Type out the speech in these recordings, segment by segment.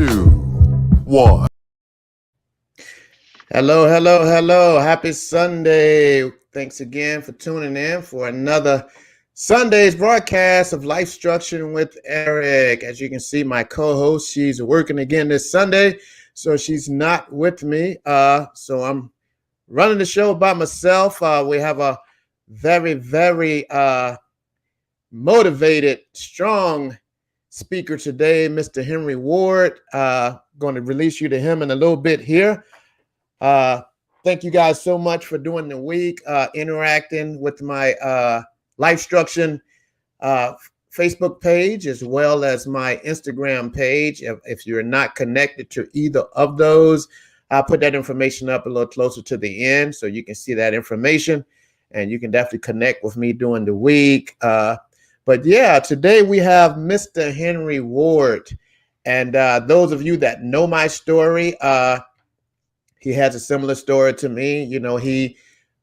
two, one. Hello, hello, hello. Happy Sunday. Thanks again for tuning in for another Sunday's broadcast of LifeStruction with Eric. As you can see, my co-host, she's working again this Sunday, so she's not with me. So I'm running the show by myself. We have a very motivated, strong speaker today, Mr. Henry Ward. Going to release you to him in a little bit here. Thank you guys so much for doing the week, interacting with my LifeStruction Facebook page as well as my Instagram page. If you're not connected to either of those, I'll put that information up a little closer to the end so you can see that information and you can definitely connect with me during the week. But yeah, today we have Mr. Henry Ward. And those of you that know my story, he has a similar story to me. You know, he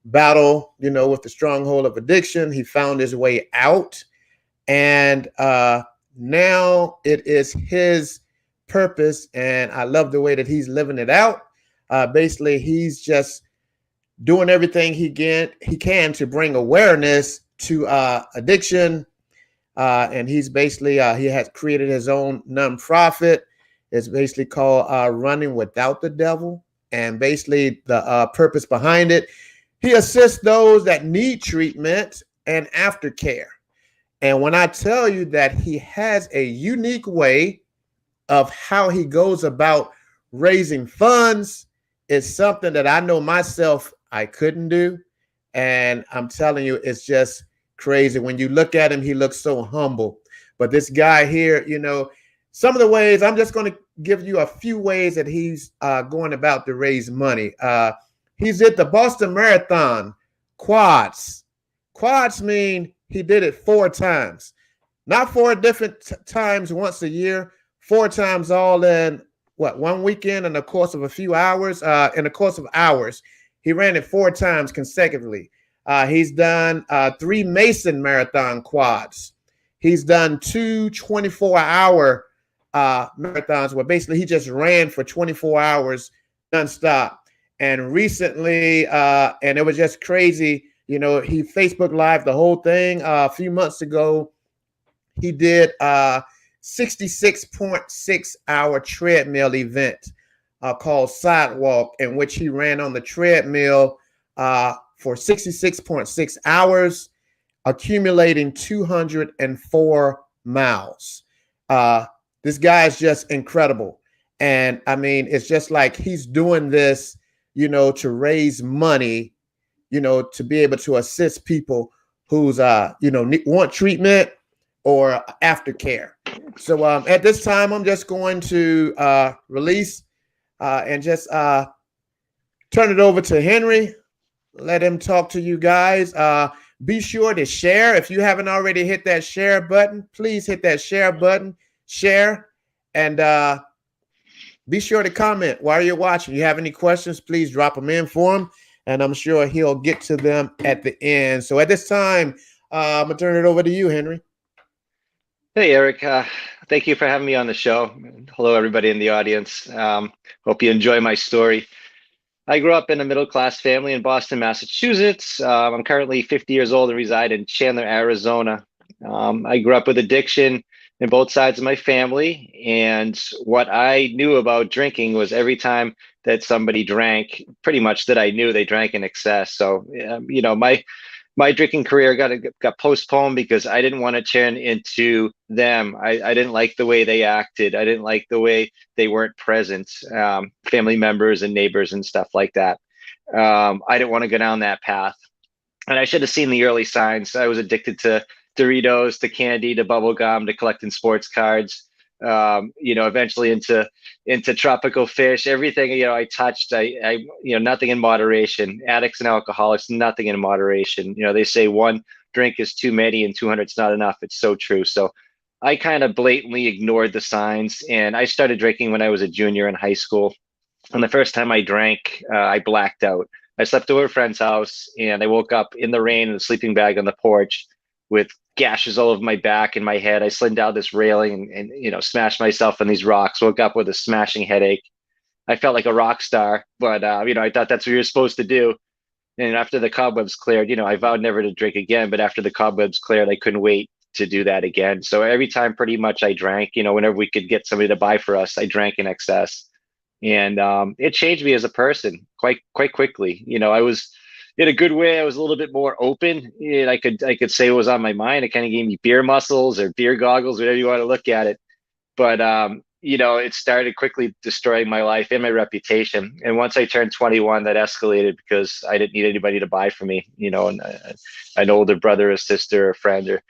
battled, with the stronghold of addiction. He found his way out. And now it is his purpose. And I love the way that he's living it out. Basically, he's just doing everything he can to bring awareness to addiction. And he's basically, he has created his own nonprofit. It's basically called Running Without the Devil. And basically the purpose behind it, he assists those that need treatment and aftercare. And when I tell you that he has a unique way of how he goes about raising funds, it's something that I know myself I couldn't do. And I'm telling you, it's just crazy. When you look at him, he looks so humble. But this guy here, some of the ways, I'm just going to give you a few ways that he's going about to raise money. He's at the Boston Marathon quads. Quads mean he did it 4 times, not 4 different times once a year, 4 times all in one weekend in the course of a few hours. In the course of hours, he ran it 4 times consecutively. He's done 3 Mason Marathon quads. He's done 2 24-hour marathons where basically he just ran for 24 hours nonstop. And recently, and it was just crazy, he Facebook Live the whole thing. A few months ago, he did 66.6 hour treadmill event called Sidewalk, in which he ran on the treadmill for 66.6 hours, accumulating 204 miles. This guy is just incredible. And I mean, it's just like he's doing this, to raise money, to be able to assist people who's, want treatment or aftercare. So at this time, I'm just going to release and just turn it over to Henry. Let him talk to you guys. Be sure to share. If you haven't already hit that share button, please hit that share button, share, and be sure to comment while you're watching. If you have any questions, please drop them in for him, and I'm sure he'll get to them at the end. So at this time, I'm going to turn it over to you, Henry. Hey, Eric. Thank you for having me on the show. Hello, everybody in the audience. Hope you enjoy my story. I grew up in a middle-class family in Boston, Massachusetts. I'm currently 50 years old and reside in Chandler, Arizona. I grew up with addiction in both sides of my family. And what I knew about drinking was every time that somebody drank, pretty much that I knew they drank in excess. So, my drinking career got postponed because I didn't want to turn into them. I didn't like the way they acted. I didn't like the way they weren't present, family members and neighbors and stuff like that. I didn't want to go down that path. And I should have seen the early signs. I was addicted to Doritos, to candy, to bubble gum, to collecting sports cards. Eventually into tropical fish, everything, I touched, I nothing in moderation. Addicts and alcoholics, nothing in moderation. They say 1 drink is too many and 200 is not enough. It's so true. So I kind of blatantly ignored the signs, and I started drinking when I was a junior in high school. And the first time I drank, I blacked out. I slept over a friend's house, and I woke up in the rain in a sleeping bag on the porch with gashes all over my back and my head. I slid down this railing and smashed myself on these rocks. Woke up with a smashing headache. I felt like a rock star, but I thought that's what you're supposed to do. And after the cobwebs cleared, I vowed never to drink again. But after the cobwebs cleared, I couldn't wait to do that again. So every time, pretty much, I drank. Whenever we could get somebody to buy for us, I drank in excess, and it changed me as a person quite quickly. I was in a good way. I was a little bit more open, and I could say what was on my mind. It kind of gave me beer muscles or beer goggles, whatever you want to look at it. But it started quickly destroying my life and my reputation. And once I turned 21, that escalated because I didn't need anybody to buy for me. An older brother, a sister, a friend, or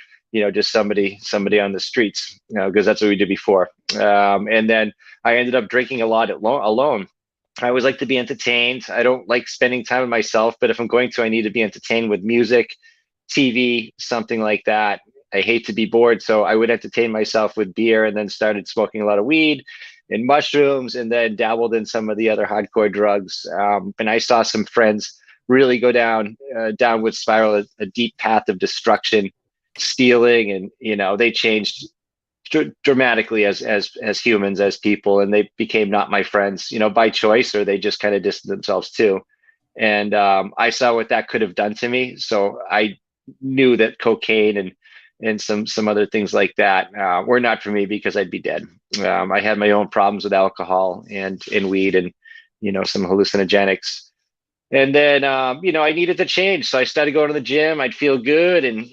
just somebody on the streets. Because that's what we did before. And then I ended up drinking a lot alone. I always like to be entertained. I don't like spending time with myself, but if I'm going to, I need to be entertained with music, TV, something like that. I hate to be bored, so I would entertain myself with beer, and then started smoking a lot of weed and mushrooms, and then dabbled in some of the other hardcore drugs. And I saw some friends really go downward spiral, a deep path of destruction, stealing, and they changed dramatically as humans, as people, and they became not my friends, by choice, or they just kind of distanced themselves too. And I saw what that could have done to me, so I knew that cocaine and some other things like that were not for me, because I'd be dead. I had my own problems with alcohol and weed and some hallucinogenics. And then I needed to change, so I started going to the gym. I'd feel good, and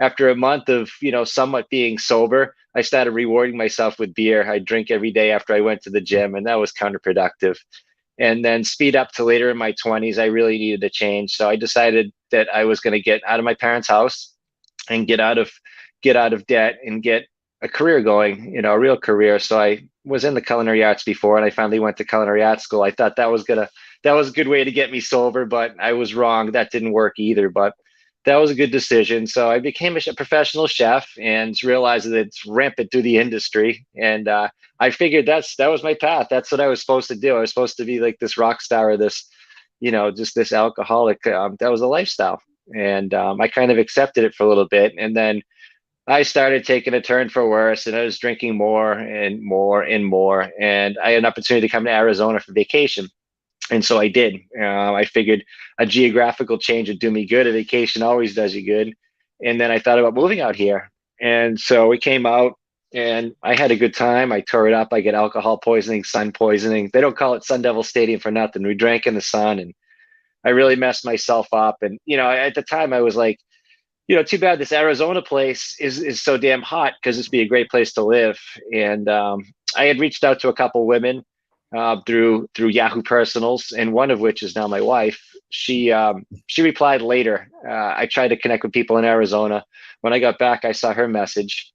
after a month of somewhat being sober, I started rewarding myself with beer. I'd drink every day after I went to the gym, and that was counterproductive. And then speed up to later in my 20s, I really needed to change. So I decided that I was going to get out of my parents' house and get out of debt and get a career going, a real career. So I was in the culinary arts before, and I finally went to culinary arts school. I thought that was a good way to get me sober, but I was wrong. That didn't work either, but that was a good decision. So I became a professional chef and realized that it's rampant through the industry. And I figured that was my path. That's what I was supposed to do. I was supposed to be like this rock star, or this, just this alcoholic. That was a lifestyle. And I kind of accepted it for a little bit. And then I started taking a turn for worse, and I was drinking more and more and more. And I had an opportunity to come to Arizona for vacation. And so I did. I figured a geographical change would do me good. A vacation always does you good. And then I thought about moving out here. And so we came out, and I had a good time. I tore it up. I get alcohol poisoning, sun poisoning. They don't call it Sun Devil Stadium for nothing. We drank in the sun, and I really messed myself up. And, at the time I was like, too bad this Arizona place is so damn hot, because this would be a great place to live. And I had reached out to a couple women through Yahoo Personals, and one of which is now my wife. She replied later. I tried to connect with people in Arizona. When I got back, I saw her message,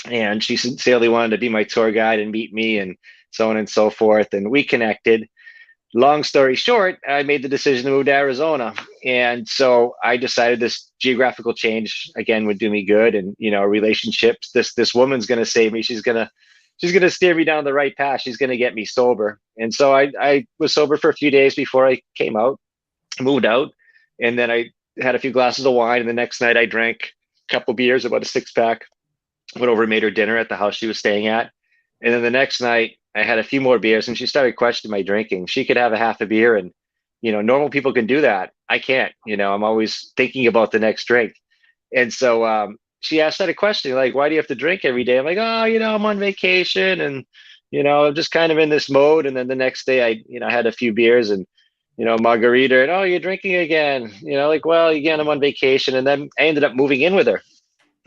and she sincerely wanted to be my tour guide and meet me, and so on and so forth. And we connected. Long story short, I made the decision to move to Arizona. And so I decided this geographical change again would do me good. And, relationships, this woman's going to save me. She's going to steer me down the right path. She's going to get me sober. And so I was sober for a few days before I came out, moved out. And then I had a few glasses of wine. And the next night I drank a couple beers, about a 6-pack, went over and made her dinner at the house she was staying at. And then the next night I had a few more beers, and she started questioning my drinking. She could have a half a beer, and, normal people can do that. I can't. I'm always thinking about the next drink. And so she started questioning, like, why do you have to drink every day? I'm like, oh, I'm on vacation, and, I'm just kind of in this mode. And then the next day I had a few beers and, margarita, and, oh, you're drinking again, like, well, again, I'm on vacation. And then I ended up moving in with her,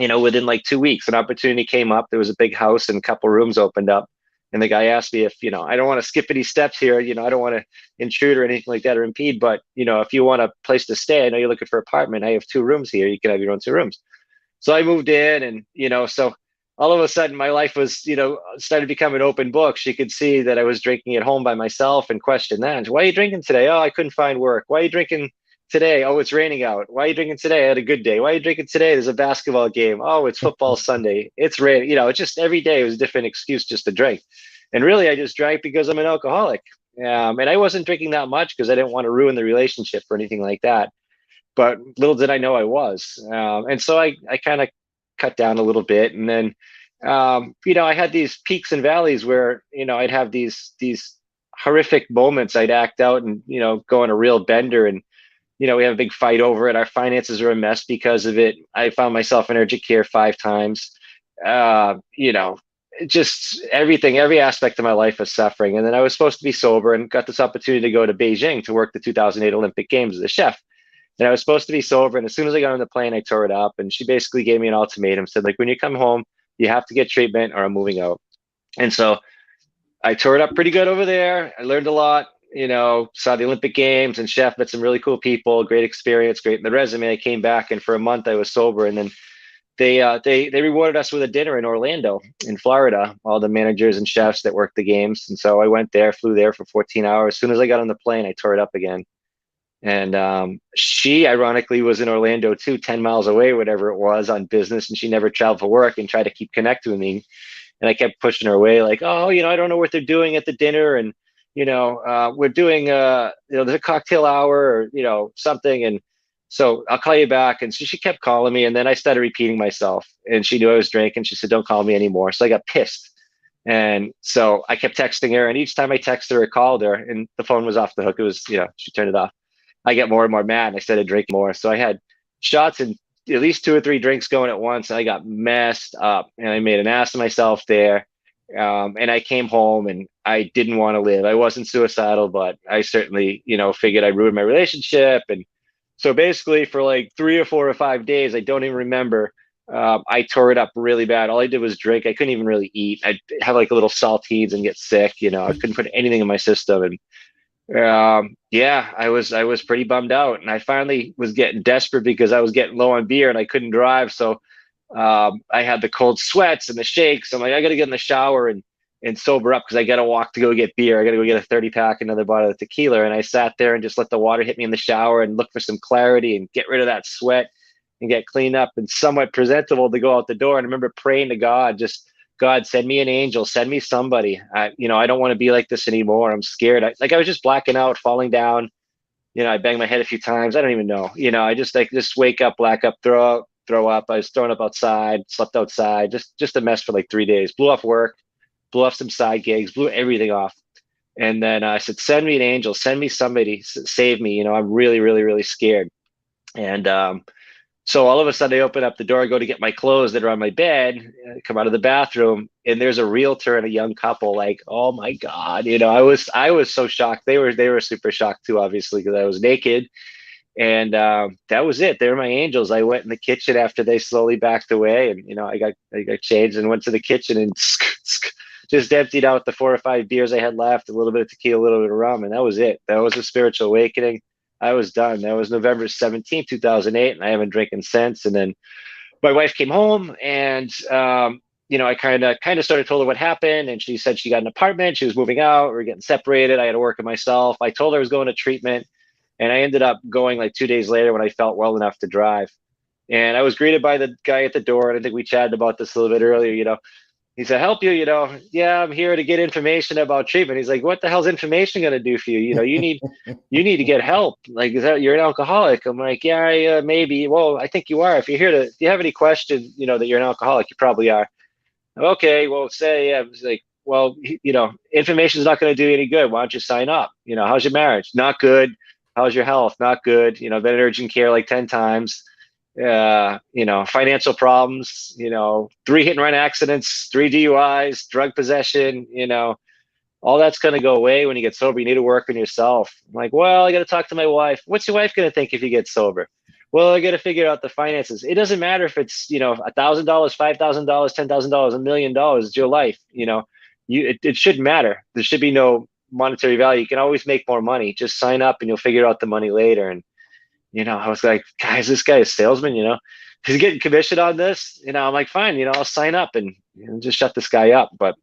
within like 2 weeks. An opportunity came up. There was a big house and a couple rooms opened up. And the guy asked me if, I don't want to skip any steps here. I don't want to intrude or anything like that or impede. But, if you want a place to stay, I know you're looking for an apartment. I have 2 rooms here. You can have your own 2 rooms. So I moved in, and, so all of a sudden my life was, started to become an open book. She could see that I was drinking at home by myself and question that. Why are you drinking today? Oh, I couldn't find work. Why are you drinking today? Oh, it's raining out. Why are you drinking today? I had a good day. Why are you drinking today? There's a basketball game. Oh, it's football Sunday. It's raining. It's just every day was a different excuse just to drink. And really, I just drank because I'm an alcoholic. And I wasn't drinking that much because I didn't want to ruin the relationship or anything like that. but little did I know I was. And so I kind of cut down a little bit. And then, I had these peaks and valleys where, I'd have these horrific moments. I'd act out and, go on a real bender. And, we have a big fight over it. Our finances are a mess because of it. I found myself in urgent care 5 times. Just everything, every aspect of my life was suffering. And then I was supposed to be sober and got this opportunity to go to Beijing to work the 2008 Olympic Games as a chef. And I was supposed to be sober. And as soon as I got on the plane, I tore it up. And she basically gave me an ultimatum, said, like, when you come home, you have to get treatment or I'm moving out. And so I tore it up pretty good over there. I learned a lot, saw the Olympic Games and chef, met some really cool people, great experience, great in the resume. I came back and for a month I was sober. And then they rewarded us with a dinner in Orlando, in Florida, all the managers and chefs that worked the games. And so I went there, flew there for 14 hours. As soon as I got on the plane, I tore it up again. And she ironically was in Orlando too, 10 miles away, whatever it was, on business. And she never traveled for work and tried to keep connected with me. And I kept pushing her away, like, oh, I don't know what they're doing at the dinner. And, we're doing, there's a cocktail hour or, something. And so I'll call you back. And so she kept calling me. And then I started repeating myself. And she knew I was drinking. She said, don't call me anymore. So I got pissed. And so I kept texting her. And each time I texted her or called her and the phone was off the hook, it was, she turned it off. I get more and more mad and I started drinking more. So I had shots and at least 2 or 3 drinks going at once. And I got messed up and I made an ass of myself there. And I came home and I didn't want to live. I wasn't suicidal, but I certainly, figured I'd ruin my relationship. And so basically for like 3 or 4 or 5 days, I don't even remember. I tore it up really bad. All I did was drink. I couldn't even really eat. I'd have like a little saltines and get sick. I couldn't put anything in my system. And I was pretty bummed out, and I finally was getting desperate because I was getting low on beer and I couldn't drive. So I had the cold sweats and the shakes. I'm like, I got to get in the shower and sober up because I got to walk to go get beer. I got to go get a 30-pack, another bottle of tequila. And I sat there and just let the water hit me in the shower and look for some clarity and get rid of that sweat and get cleaned up and somewhat presentable to go out the door. And I remember praying to God, just, God, send me an angel, send me somebody. I don't want to be like this anymore. I'm scared. I was just blacking out, falling down. I banged my head a few times. I don't even know. I just wake up, black up, throw up. I was throwing up outside, slept outside, just a mess for like 3 days. Blew off work, blew off some side gigs, blew everything off. And then I said, send me an angel, send me somebody, save me. I'm really, really, really scared. And so all of a sudden I open up the door, go to get my clothes that are on my bed, come out of the bathroom, and there's a realtor and a young couple. Like, oh my God, I was so shocked. They were super shocked too, obviously, because I was naked. And that was it. They were my angels. I went in the kitchen after they slowly backed away, and I got changed and went to the kitchen and just emptied out the 4 or 5 beers I had left, a little bit of tequila, a little bit of rum, and that was it. That was a spiritual awakening. I was done. That was November 17th, 2008, and I haven't drinking since. And then my wife came home, and I kind of started told her what happened, and she said she got an apartment. She was moving out. We were getting separated. I had to work on myself. I told her I was going to treatment, and I ended up going like 2 days later when I felt well enough to drive. And I was greeted by the guy at the door, and I think we chatted about this a little bit earlier. He said, help you, yeah, I'm here to get information about treatment. He's like, what the hell's information going to do for you? You need to get help. Like, is that you're an alcoholic? I'm like, yeah, maybe. Well, I think you are. If you have any question, that you're an alcoholic, you probably are. Okay, well, say, yeah. It's like, well, information is not going to do you any good. Why don't you sign up? How's your marriage? Not good. How's your health? Not good. Been in urgent care like 10 times. Financial problems, 3 hit and run accidents, 3 DUIs, drug possession, all that's going to go away when you get sober. You need to work on yourself. I'm like, well, I got to talk to my wife. What's your wife going to think if you get sober? Well, I got to figure out the finances. It doesn't matter if it's, $1,000, $5,000, $10,000, $1 million. It's your life. It shouldn't matter. There should be no monetary value. You can always make more money. Just sign up and you'll figure out the money later. And I was like, guys, this guy is a salesman, he's getting commission on this. I'm like, fine, I'll sign up and just shut this guy up. But,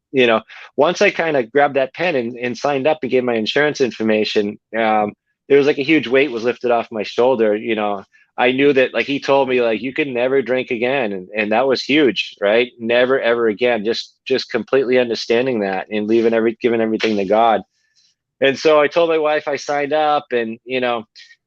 once I kind of grabbed that pen and signed up and gave my insurance information, there was like a huge weight was lifted off my shoulder. I knew that, like, he told me, like, you can never drink again. And that was huge, right? Never, ever again. Just completely understanding that and giving everything to God. And so I told my wife I signed up, and,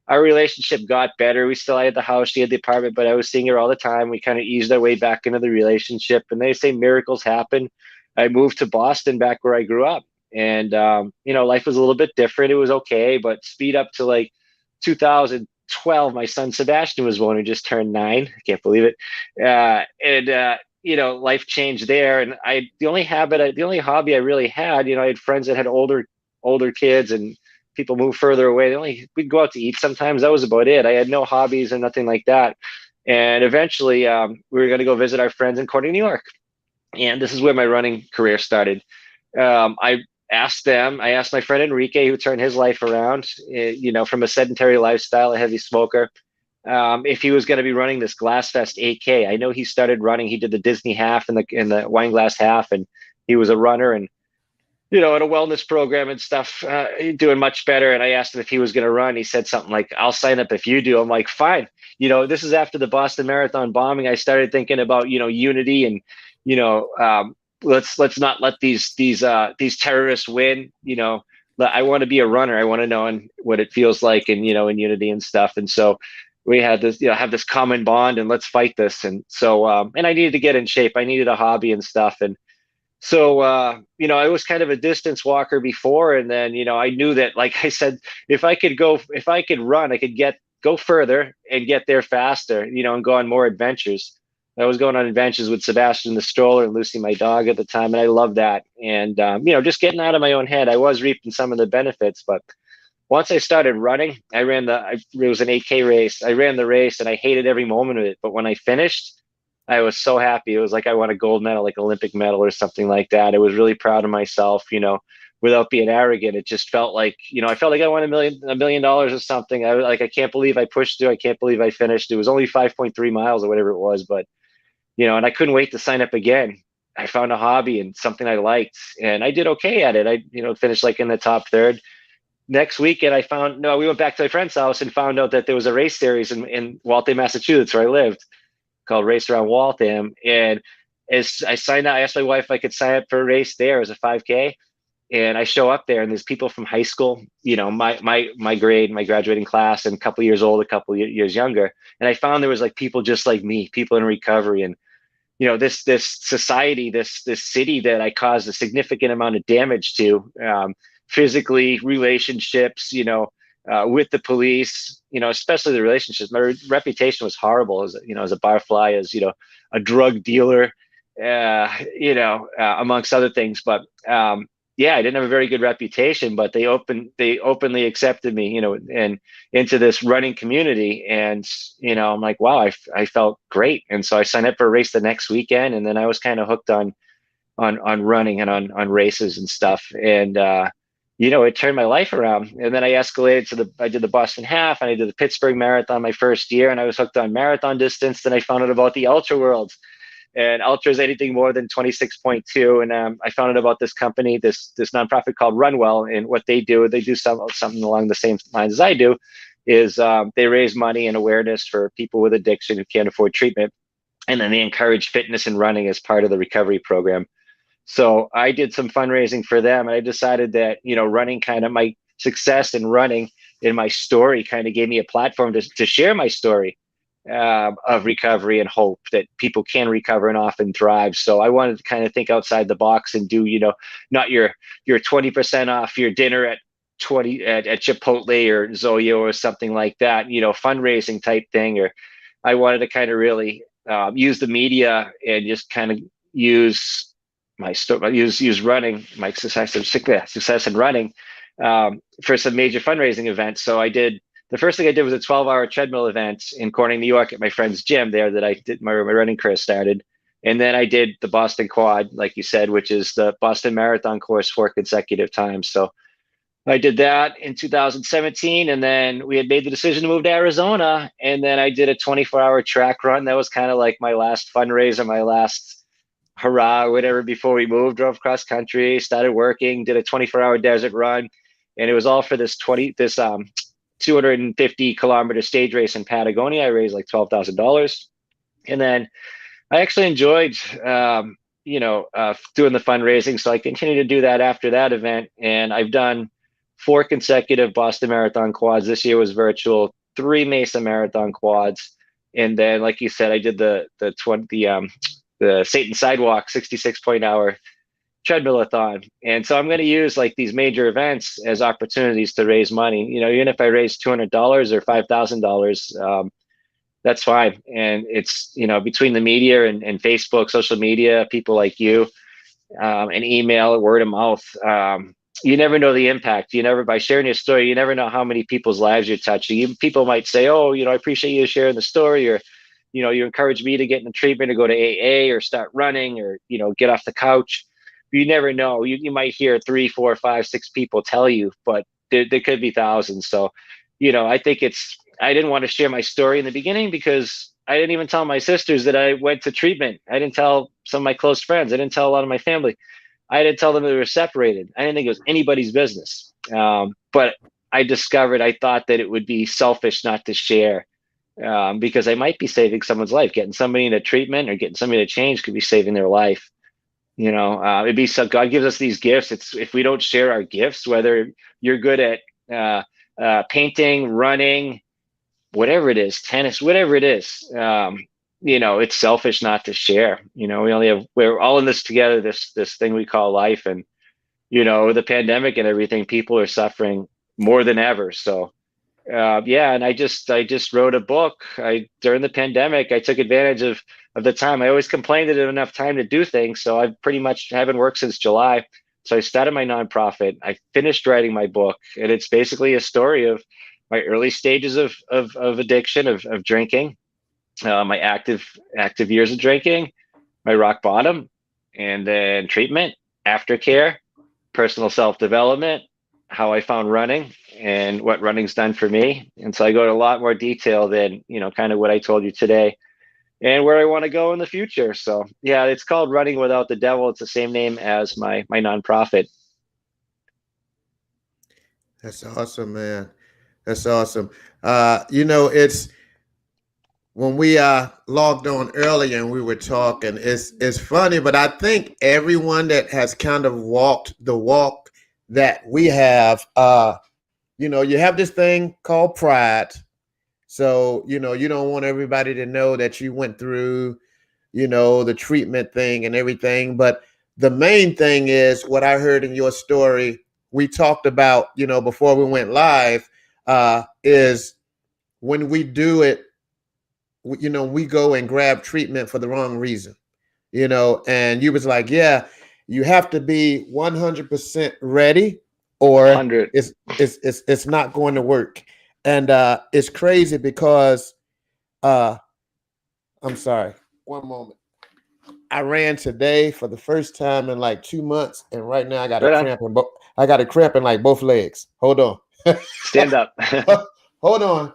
our relationship got better. I had the house, she had the apartment, but I was seeing her all the time. We kind of eased our way back into the relationship, and they say miracles happen. I moved to Boston, back where I grew up, and life was a little bit different. It was okay, but speed up to like 2012, my son Sebastian was born, who just turned 9. I can't believe it. Life changed there, and the only hobby I really had, I had friends that had older kids, and people move further away. We'd go out to eat sometimes. That was about it. I had no hobbies or nothing like that. And eventually, we were going to go visit our friends in Corning, New York, and this is where my running career started. I I asked my friend Enrique, who turned his life around, from a sedentary lifestyle, a heavy smoker, if he was going to be running this Glassfest 8K. I know he started running. He did the Disney half and the wine glass half, and he was a runner and in a wellness program and stuff, doing much better. And I asked him if he was going to run. He said something like, "I'll sign up if you do." I'm like, "Fine." This is after the Boston Marathon bombing. I started thinking about unity and let's not let these terrorists win. I want to be a runner. I want to know what it feels like, and in unity and stuff. And so we had this, have this common bond, and let's fight this. And so, and I needed to get in shape. I needed a hobby and stuff. And so, I was kind of a distance walker before, and then, I knew that, like I said, if I could run, I could go further and get there faster, and go on more adventures. I was going on adventures with Sebastian the stroller and Lucy, my dog, at the time, and I loved that. And just getting out of my own head, I was reaping some of the benefits. But once I started running, it was an 8K race. I ran the race, and I hated every moment of it. But when I finished, I was so happy. It was like I won a gold medal, like Olympic medal or something like that. I was really proud of myself, without being arrogant. It just felt like, I felt like I won $1 million or something. I can't believe I pushed through. I can't believe I finished. It was only 5.3 miles or whatever it was, but and I couldn't wait to sign up again. I found a hobby and something I liked, and I did okay at it. I, finished like in the top third. Next weekend, we went back to my friend's house and found out that there was a race series in Waltham, Massachusetts, where I lived, called Race Around Waltham. And as I signed up, I asked my wife if I could sign up for a race there as a 5K. And I show up there, and there's people from high school, my grade, my graduating class, and a couple years old, a couple years younger. And I found there was like people just like me, people in recovery. And this society, this city that I caused a significant amount of damage to, physically, relationships, with the police, especially the relationships. My reputation was horrible as a barfly, as a drug dealer, amongst other things. But I didn't have a very good reputation, but they openly accepted me, and into this running community. And I'm like, wow, I felt great. And so I signed up for a race the next weekend, and then I was kind of hooked on running and on races and stuff. And it turned my life around. And then I escalated I did the Boston half, and I did the Pittsburgh Marathon my first year, and I was hooked on marathon distance. Then I found out about the ultra worlds, and ultra is anything more than 26.2. And I found out about this company, this nonprofit called Runwell, and what they do something along the same lines as I do, is they raise money and awareness for people with addiction who can't afford treatment. And then they encourage fitness and running as part of the recovery program. So I did some fundraising for them, and I decided that, running, kind of my success in running in my story, kind of gave me a platform to share my story of recovery and hope that people can recover and often thrive. So I wanted to kind of think outside the box and do, not your 20% off your dinner at Chipotle or Zoyo or something like that, fundraising type thing. Or I wanted to kind of really use the media and just kind of use my story, use running, my success in running, for some major fundraising events. So the first thing I did was a 12-hour treadmill event in Corning, New York, at my friend's gym there that I did my running career started. And then I did the Boston Quad, like you said, which is the Boston Marathon course 4 consecutive times. So I did that in 2017, and then we had made the decision to move to Arizona. And then I did a 24-hour track run. That was kind of like my last fundraiser, my last hurrah or whatever before we moved. Drove cross country, started working, did a 24-hour desert run. And it was all for this 250-kilometer stage race in Patagonia. I raised like $12,000. And then I actually enjoyed, doing the fundraising. So I continued to do that after that event. And I've done 4 consecutive Boston Marathon quads. This year was virtual. 3 Mesa Marathon quads. And then, like you said, I did the Satan Sidewalk 66-point-hour treadmill-a-thon. And so I'm going to use like these major events as opportunities to raise money. Even if I raise $200 or $5,000, that's fine. And it's, between the media and Facebook, social media, people like you, and email, word of mouth. You never know the impact. By sharing your story, you never know how many people's lives you're touching. People might say, oh, I appreciate you sharing the story, or, you encouraged me to get into treatment, or go to AA, or start running, or, get off the couch. You never know. You might hear 3, 4, 5, 6 people tell you, but there could be thousands. So, I think I didn't want to share my story in the beginning because I didn't even tell my sisters that I went to treatment. I didn't tell some of my close friends. I didn't tell a lot of my family. I didn't tell them they were separated. I didn't think it was anybody's business. But I thought that it would be selfish not to share, because I might be saving someone's life. Getting somebody into treatment or getting somebody to change could be saving their life. It'd be so God gives us these gifts. If we don't share our gifts, whether you're good at painting, running, whatever it is, tennis, whatever it is, it's selfish not to share. We're all in this together, this thing we call life. And, the pandemic and everything, people are suffering more than ever. So, and I just wrote a book. During the pandemic, I took advantage of the time. I always complained that I didn't have enough time to do things. So I pretty much haven't worked since July. So I started my nonprofit. I finished writing my book, and it's basically a story of my early stages of addiction, of drinking, my active years of drinking, my rock bottom, and then treatment, aftercare, personal self-development, how I found running, and what running's done for me. And so I go into a lot more detail than, kind of what I told you today, and where I want to go in the future. So yeah, it's called Running Without the Devil. It's the same name as my nonprofit. That's awesome, man. That's awesome. It's when we logged on earlier and we were talking, it's funny, but I think everyone that has kind of walked the walk that we have, you have this thing called pride. So, you don't want everybody to know that you went through, the treatment thing and everything. But the main thing is what I heard in your story, we talked about, before we went live, is when we do it, we go and grab treatment for the wrong reason, and you was like, yeah, you have to be 100% ready or 100. it's not going to work. And it's crazy because I'm sorry, one moment. I ran today for the first time in like 2 months, and right now I got a cramp in like both legs. Hold on. Stand up. Hold on.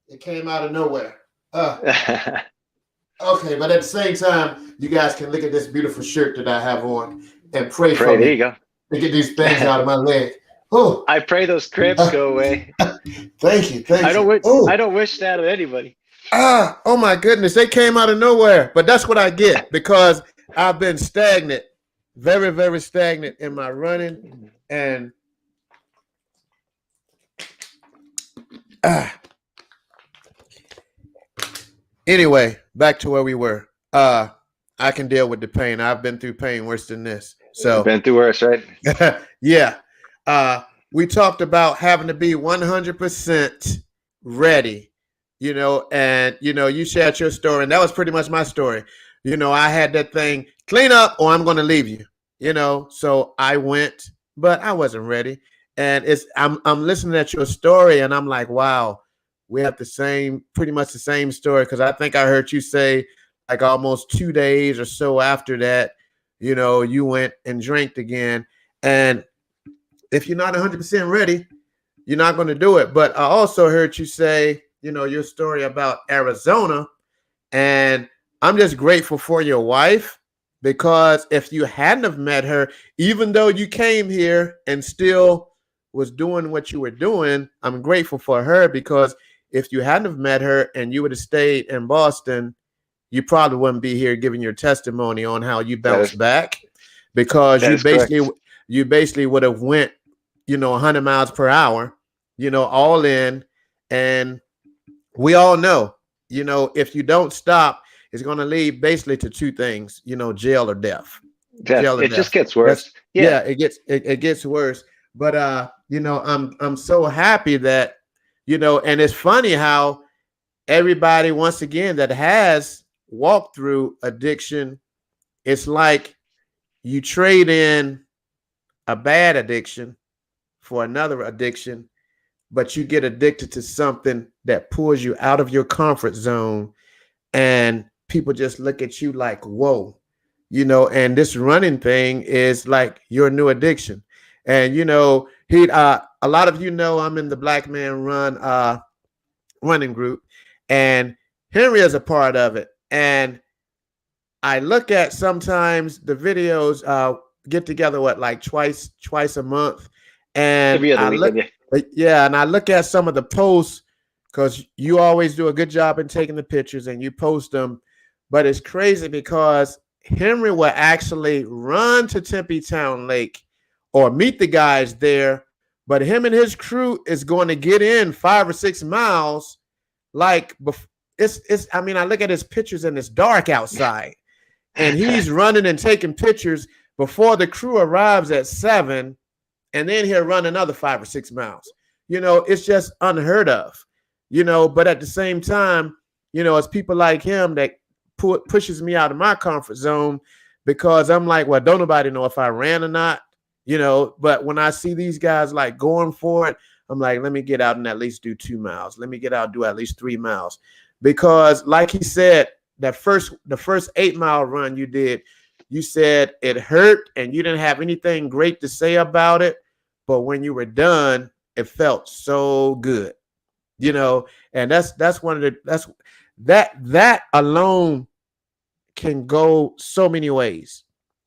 It came out of nowhere. Okay, but at the same time, you guys can look at this beautiful shirt that I have on and pray for me. There you go. To get these things out of my leg. Oh, I pray those cramps go away. Thank you. I don't wish that of anybody. Oh my goodness, they came out of nowhere. But that's what I get because I've been stagnant, very, very stagnant in my running. And anyway, back to where we were. I can deal with the pain. I've been through pain worse than this. So been through worse, right? Yeah. We talked about having to be 100% ready, and you shared your story, and that was pretty much my story. I had that thing, clean up or I'm going to leave you, so I went, but I wasn't ready. And I'm listening at your story and I'm like, wow, we have pretty much the same story. Cause I think I heard you say like almost 2 days or so after that, you went and drank again. And if you're not 100% ready, you're not going to do it. But I also heard you say, your story about Arizona. And I'm just grateful for your wife, because if you hadn't have met her, even though you came here and still was doing what you were doing, I'm grateful for her, because if you hadn't have met her and you would have stayed in Boston, you probably wouldn't be here giving your testimony on how you bounced back, because you basically would have went 100 miles per hour, all in. And we all know, if you don't stop, it's going to lead basically to two things, jail or death. Jail or It just death. gets That's worse. yeah, Yeah. it gets worse. But I'm so happy that, and it's funny how everybody, once again, that has walked through addiction, it's like you trade in a bad addiction for another addiction, but you get addicted to something that pulls you out of your comfort zone, and people just look at you like, whoa, and this running thing is like your new addiction. And he a lot of I'm in the Black Man Run running group, and Henry is a part of it. And I look at sometimes the videos, get together like twice a month, and Every other I look, weekend. Yeah. yeah, and I look at some of the posts, because you always do a good job in taking the pictures and you post them. But it's crazy because Henry will actually run to Tempe Town Lake or meet the guys there, but him and his crew is going to get in 5 or 6 miles. Like, it's. I mean, I look at his pictures and it's dark outside, and he's running and taking pictures before the crew arrives at 7, and then he'll run another 5 or 6 miles. It's just unheard of. But at the same time, it's people like him that pushes me out of my comfort zone, because I'm like, well, don't nobody know if I ran or not. But when I see these guys like going for it, I'm like, let me get out and at least do 2 miles. Let me get out and do at least 3 miles. Because like he said, the first 8 mile run you did, you said it hurt and you didn't have anything great to say about it. But when you were done, it felt so good. And that's one of the that alone can go so many ways.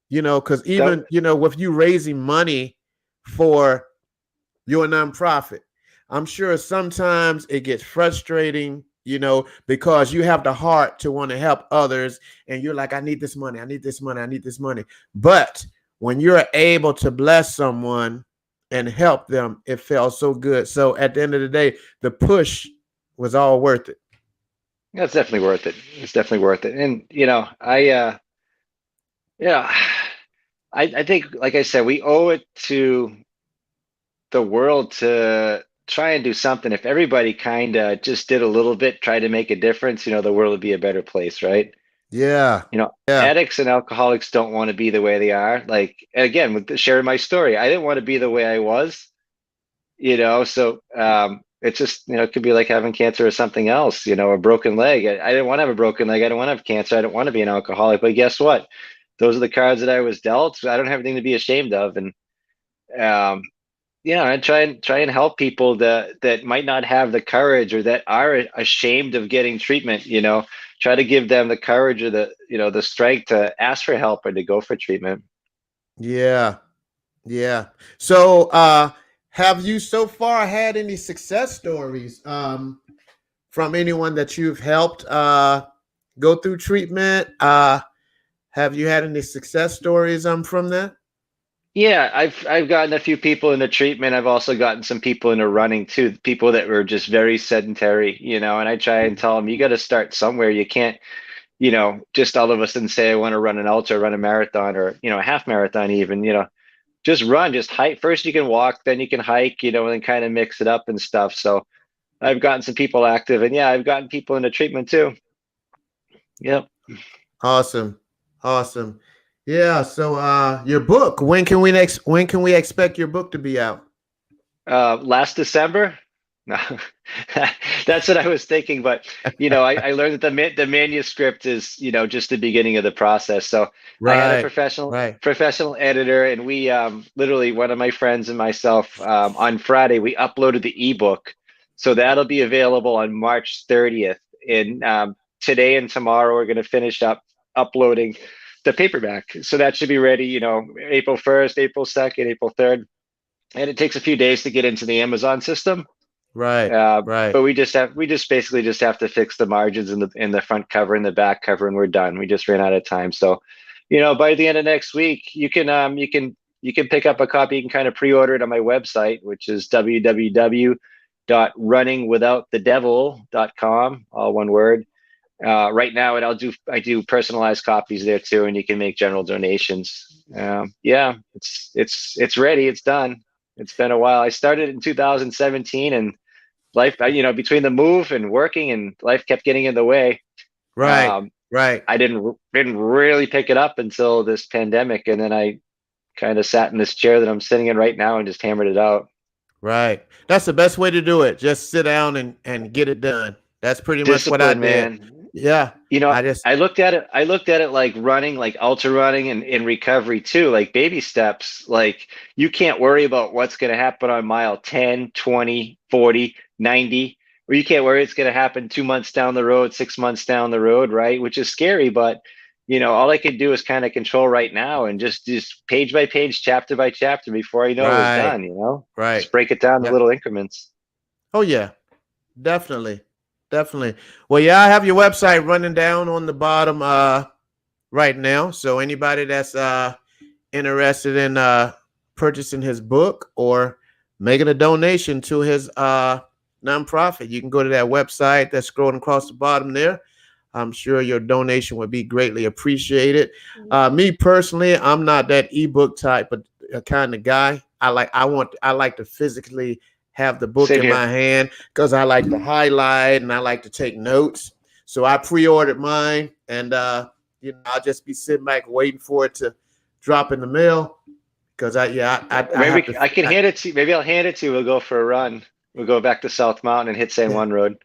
Because even with you raising money for your nonprofit, I'm sure sometimes it gets frustrating, because you have the heart to want to help others, and you're like, I need this money, I need this money, I need this money. But when you're able to bless someone and help them, it felt so good. So at the end of the day, the push was all worth it. That's definitely worth it. It's definitely worth it. And yeah, I think, like I said, we owe it to the world to try and do something. If everybody kind of just did a little bit, try to make a difference, the world would be a better place, right? Yeah. Yeah. Addicts and alcoholics don't want to be the way they are. Like, again, with sharing my story, I didn't want to be the way I was, so it's just, it could be like having cancer or something else, a broken leg. I didn't want to have a broken leg. I don't want to have cancer. I don't want to be an alcoholic. But guess what? Those are the cards that I was dealt. So I don't have anything to be ashamed of. And um, I try and help people that might not have the courage, or that are ashamed of getting treatment. Try to give them the courage, or the strength to ask for help or to go for treatment. Yeah. Yeah. So have you so far had any success stories from anyone that you've helped go through treatment? Have you had any success stories from that? Yeah, I've gotten a few people into treatment. I've also gotten some people into running too, people that were just very sedentary, and I try and tell them, you got to start somewhere. You can't, just all of a sudden say, I want to run an ultra, run a marathon, or, a half marathon even, just run, just hike. First you can walk, then you can hike, and then kind of mix it up and stuff. So I've gotten some people active, and yeah, I've gotten people into treatment too. Yep. Awesome. Awesome. Yeah. So your book, when can we expect your book to be out? Last December. No, that's what I was thinking. But I learned that the manuscript is just the beginning of the process. So I had a Right. Right. professional editor, and we literally, one of my friends and myself, on Friday we uploaded the ebook, so that'll be available on March 30th. And today and tomorrow we're going to finish up uploading the paperback, so that should be ready. April 1st, April 2nd, April 3rd, and it takes a few days to get into the Amazon system. Right. Right. But we just basically just have to fix the margins in the front cover and the back cover, and we're done. We just ran out of time. So, by the end of next week, you can you can pick up a copy. You can kind of pre-order it on my website, which is www.runningwithoutthedevil.com, all one word. Right now, and I do personalized copies there too, and you can make general donations. Yeah, it's ready. It's done. It's been a while. I started in 2017, and life, between the move and working, and life kept getting in the way. Right. Right. I didn't really pick it up until this pandemic, and then I kind of sat in this chair that I'm sitting in right now and just hammered it out. Right. That's the best way to do it. Just sit down and get it done. That's pretty much what I Discipline, did. man. Yeah. I just I looked at it like running, like ultra running, and in recovery too, like baby steps. Like, you can't worry about what's going to happen on mile 10, 20, 40, 90, or you can't worry it's going to happen 2 months down the road, 6 months down the road, right? Which is scary, but all I could do is kind of control right now, and just page by page, chapter by chapter before I know it was right. done, Right. just break it down to Yeah. little increments. Oh yeah. Definitely. Definitely. Well, yeah, I have your website running down on the bottom right now. So anybody that's interested in purchasing his book or making a donation to his nonprofit, you can go to that website that's scrolling across the bottom there. I'm sure your donation would be greatly appreciated. Me personally, I'm not that ebook type of kind of guy. I like to physically have the book Same in here. my hand because I like to highlight and I like to take notes. So I pre-ordered mine, and I'll just be sitting back waiting for it to drop in the mail. Because I can hand it to you. Maybe I'll hand it to you. We'll go for a run. We'll go back to South Mountain and hit San Juan Road.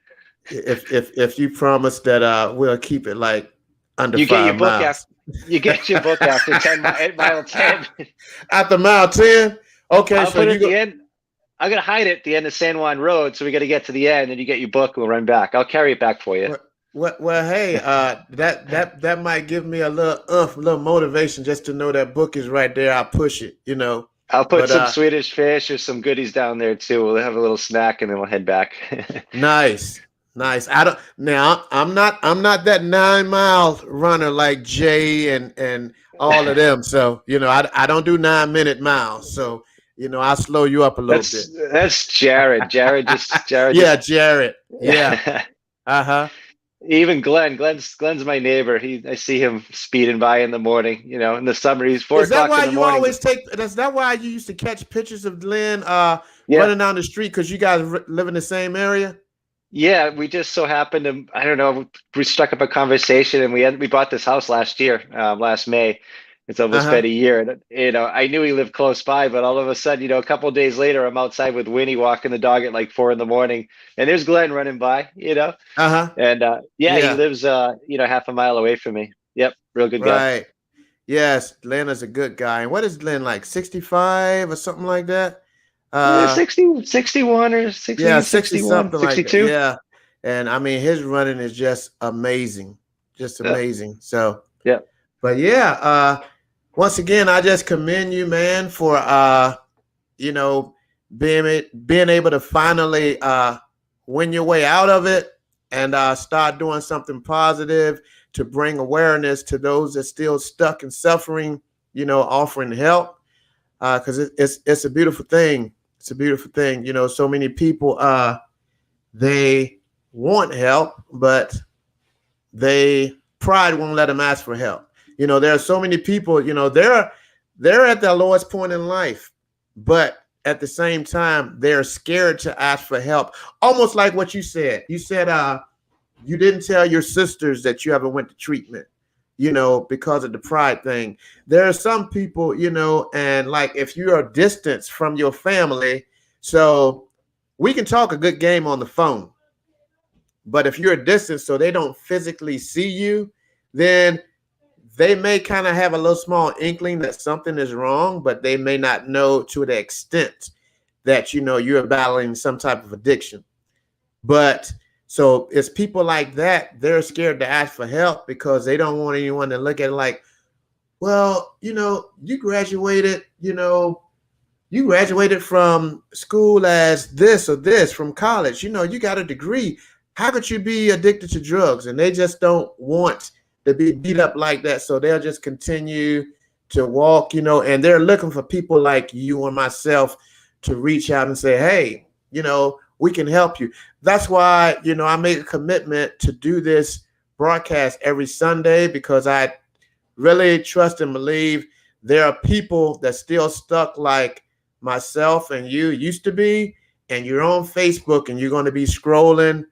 If you promise that we'll keep it like under You 5 get your book miles. after you get your book after mile 10. After mile 10. Okay, I'll so put it you at go. the end. I'm gonna hide it at the end of San Juan Road, so we got to get to the end, and you get your book. We'll run back. I'll carry it back for you. Well, hey, that might give me a little motivation just to know that book is right there. I'll push it, I'll put some Swedish fish or some goodies down there too. We'll have a little snack, and then we'll head back. Nice. I'm not that 9-mile runner like Jay and all of them. So I don't do 9-minute miles. So I'll slow you up a little bit. That's Jared. Jared. Yeah, Jared. Yeah. Even Glenn's my neighbor. I see him speeding by in the morning. In the summer he's 4 o'clock in the morning. Is that why you used to catch pictures of Glenn running down the street because you guys live in the same area? Yeah, we just so happened to, I don't know, we struck up a conversation, and we bought this house last year, last May. It's almost been a year. And, I knew he lived close by, but all of a sudden, a couple of days later, I'm outside with Winnie walking the dog at like 4 a.m, and there's Glenn running by, And he lives, half a mile away from me. Yep, real good guy. Right. Yes, Glenn is a good guy. And what is Glenn, like 65 or something like that? 61 or 60, yeah, 60 something 62. Like that. Yeah. And I mean, his running is just amazing. Just amazing. So, yeah. But once again, I just commend you, man, for being able to finally win your way out of it and start doing something positive to bring awareness to those that still stuck and suffering, offering help. Because it's a beautiful thing. It's a beautiful thing. So many people they want help, but pride won't let them ask for help. There are so many people, they're at their lowest point in life, but at the same time, they're scared to ask for help. Almost like what you said. You said you didn't tell your sisters that you ever went to treatment, because of the pride thing. There are some people, and like if you are distant from your family, so we can talk a good game on the phone. But if you're a distance, so they don't physically see you, then they may kind of have a little small inkling that something is wrong, but they may not know to the extent that, you're battling some type of addiction. But so it's people like that, they're scared to ask for help because they don't want anyone to look at it like, well, you graduated from school as this or this from college, you got a degree. How could you be addicted to drugs? And they just don't want to be beat up like that. So they'll just continue to walk, and they're looking for people like you and myself to reach out and say, hey, we can help you. That's why, I make a commitment to do this broadcast every Sunday, because I really trust and believe there are people that still stuck like myself and you used to be, and you're on Facebook and you're going to be scrolling,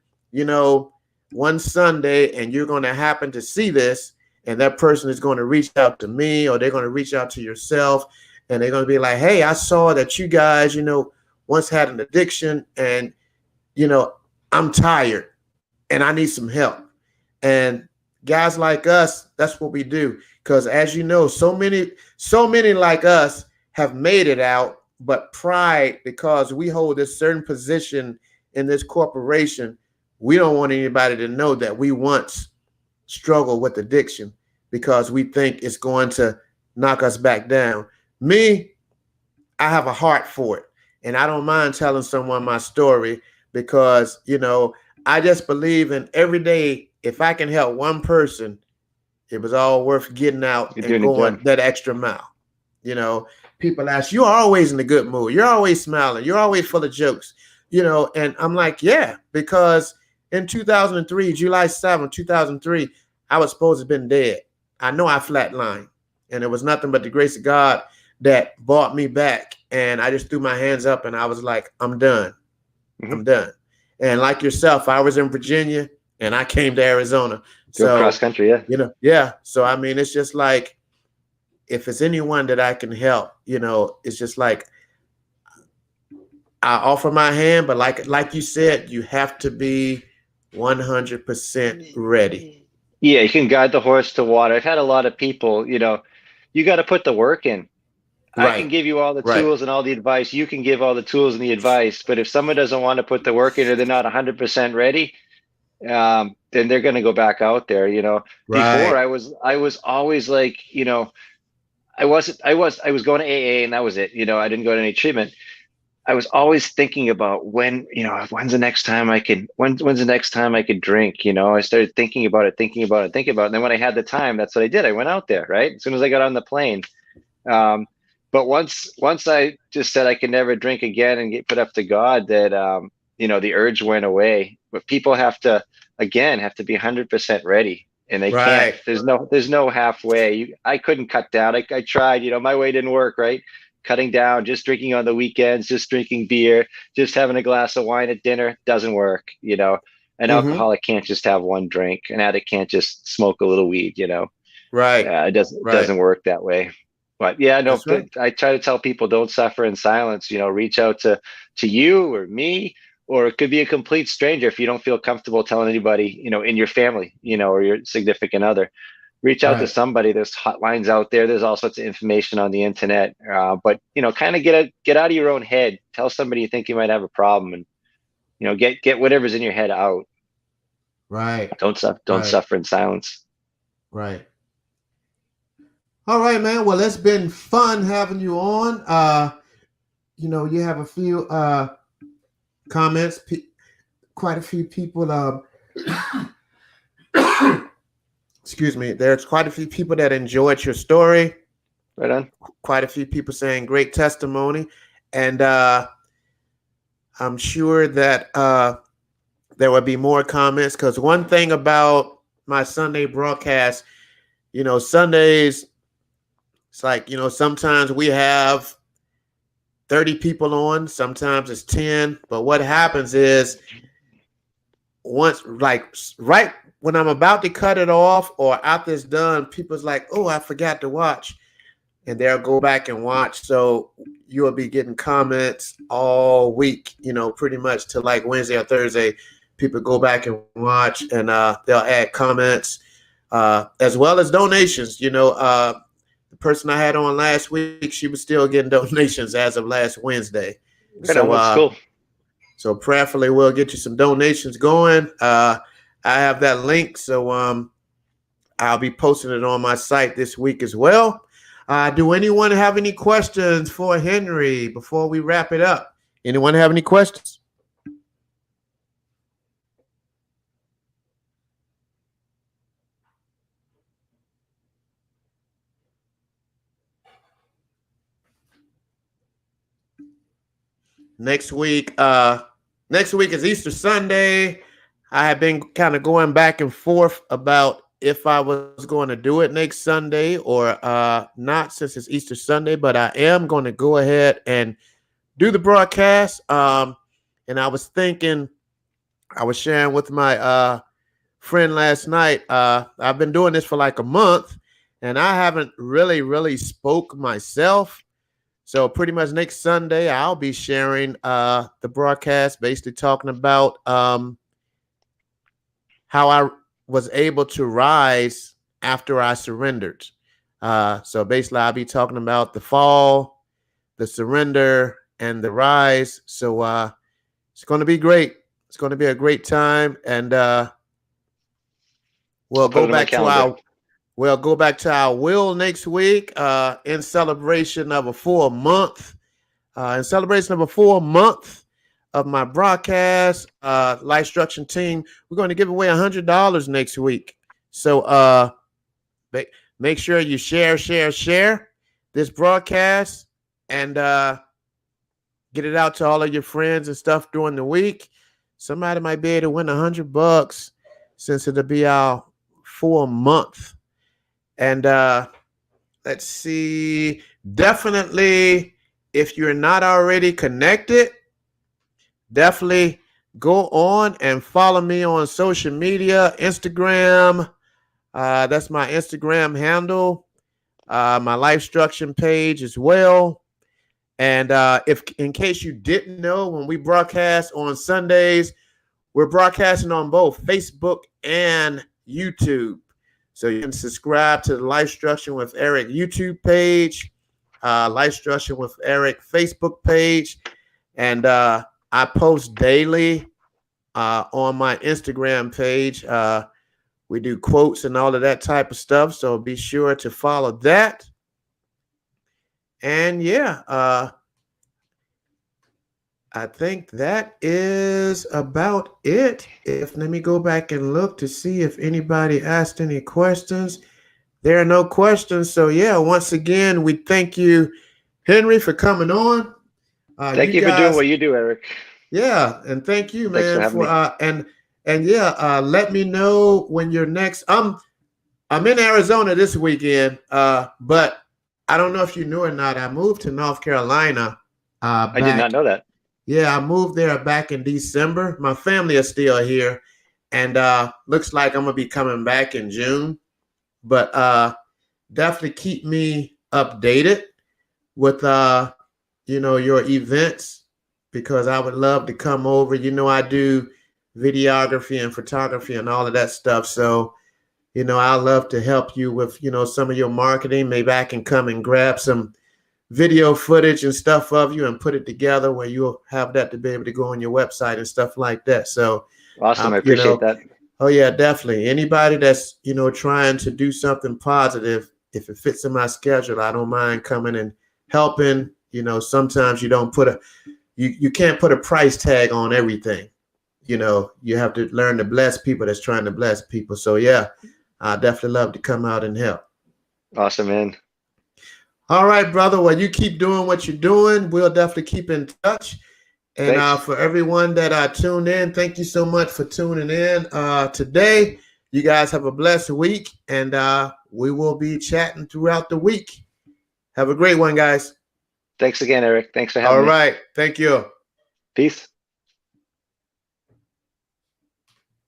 one Sunday, and you're going to happen to see this, and that person is going to reach out to me, or they're going to reach out to yourself, and they're going to be like, hey, I saw that you guys, once had an addiction, and, I'm tired and I need some help. And guys like us, that's what we do. Because as you know, so many like us have made it out, but pride, because we hold this certain position in this corporation, we don't want anybody to know that we once struggled with addiction, because we think it's going to knock us back down. Me, I have a heart for it, and I don't mind telling someone my story, because, I just believe in every day, if I can help one person, it was all worth getting out You're and doing a going job. that extra mile. People ask, you're always in a good mood. You're always smiling. You're always full of jokes, and I'm like, yeah, because in 2003, July 7th, 2003, I was supposed to have been dead. I know I flatlined, and it was nothing but the grace of God that brought me back. And I just threw my hands up and I was like, I'm done. Mm-hmm. I'm done. And like yourself, I was in Virginia and I came to Arizona. Go cross So, country, yeah. Yeah. So, I mean, it's just like, if it's anyone that I can help, it's just like, I offer my hand, but like you said, you have to be 100% ready. Yeah, you can guide the horse to water. I've had a lot of people, you got to put the work in. I can Right. give you all the Right. tools and all the advice. You can give all the tools and the advice. But if someone doesn't want to put the work in, or they're not 100% ready, then they're going to go back out there. Before, Right. I was always like, I was going to AA and that was it. I didn't go to any treatment. I was always thinking about when's the next time when's the next time I could drink. I started thinking about it, thinking about it, thinking about it. And then when I had the time, that's what I did. I went out there, right? As soon as I got on the plane. Um, but once I just said I could never drink again and get put up to God, that the urge went away. But people have to be 100% ready, and they can't. Right. There's no halfway. I couldn't cut down. I tried. My way didn't work. Right, cutting down, just drinking on the weekends, just drinking beer, just having a glass of wine at dinner doesn't work. An Mm-hmm. alcoholic can't just have one drink. An addict can't just smoke a little weed. Right. It doesn't Right. work that way. But yeah, no, That's right. I try to tell people, don't suffer in silence. Reach out to you or me, or it could be a complete stranger if you don't feel comfortable telling anybody, in your family, or your significant other. Reach out to Right. somebody. There's hotlines out there. There's all sorts of information on the internet. But kind of get out of your own head. Tell somebody you think you might have a problem, and get whatever's in your head out. Right. Don't Right. suffer in silence. Right. All right, man. Well, it's been fun having you on. You have a few comments. Quite a few people. Excuse me. There's quite a few people that enjoyed your story. Right on. Quite a few people saying great testimony, and I'm sure that there will be more comments, because one thing about my Sunday broadcast, Sundays, it's like, sometimes we have 30 people on, sometimes it's 10. But what happens is, once, like, right when I'm about to cut it off or after it's done, people's like, oh, I forgot to watch. And they'll go back and watch. So you'll be getting comments all week, pretty much till like Wednesday or Thursday. People go back and watch, and they'll add comments, as well as donations. The person I had on last week, she was still getting donations as of last Wednesday. Right on. That's cool. So prayerfully, we'll get you some donations going. I have that link, so I'll be posting it on my site this week as well. Do anyone have any questions for Henry before we wrap it up? Anyone have any questions? next week is Easter Sunday. I have been kind of going back and forth about if I was going to do it next Sunday or not, since it's Easter Sunday, but I am going to go ahead and do the broadcast. And I was thinking, I was sharing with my friend last night. I've been doing this for like a month, and I haven't really spoke myself. So pretty much next Sunday, I'll be sharing the broadcast, basically talking about how I was able to rise after I surrendered. So basically, I'll be talking about the fall, the surrender, and the rise. So it's going to be great. It's going to be a great time, and we'll go back to our will next week in celebration of a full month. In celebration of a full month of my broadcast, LifeStruction team, we're going to give away $100 next week. So make sure you share this broadcast and get it out to all of your friends and stuff during the week. Somebody might be able to win $100 since it'll be our full month. And let's see. Definitely, if you're not already connected, definitely go on and follow me on social media, Instagram. That's my Instagram handle, my LifeStruction page as well. And if in case you didn't know, when we broadcast on Sundays, we're broadcasting on both Facebook and YouTube. So you can subscribe to the LifeStruction with Eric YouTube page, LifeStruction with Eric Facebook page, and I post daily on my Instagram page. We do quotes and all of that type of stuff, so be sure to follow that. And yeah, I think that is about it. Let me go back and look to see if anybody asked any questions. There are no questions. So yeah, once again, we thank you, Henry, for coming on. Thank you for doing what you do, Eric. Yeah, and thank you, man, for and yeah, let me know when you're next. I'm in Arizona this weekend, but I don't know if you knew or not. I moved to North Carolina. I did not know that. Yeah, I moved there back in December. My family is still here, and looks like I'm gonna be coming back in June. But definitely keep me updated with your events, because I would love to come over. I do videography and photography and all of that stuff. So, I'd love to help you with, some of your marketing. Maybe I can come and grab some video footage and stuff of you and put it together where you'll have that to be able to go on your website and stuff like that. So awesome. I appreciate that. Oh yeah, definitely. Anybody that's, trying to do something positive, if it fits in my schedule, I don't mind coming and helping. Sometimes you can't put a price tag on everything. You have to learn to bless people that's trying to bless people. So yeah, I definitely love to come out and help. Awesome, man. All right, brother. Well, you keep doing what you're doing. We'll definitely keep in touch. And for everyone that tuned in, thank you so much for tuning in today. You guys have a blessed week, and we will be chatting throughout the week. Have a great one, guys. Thanks again, Eric. Thanks for having me. All right. Thank you. Peace.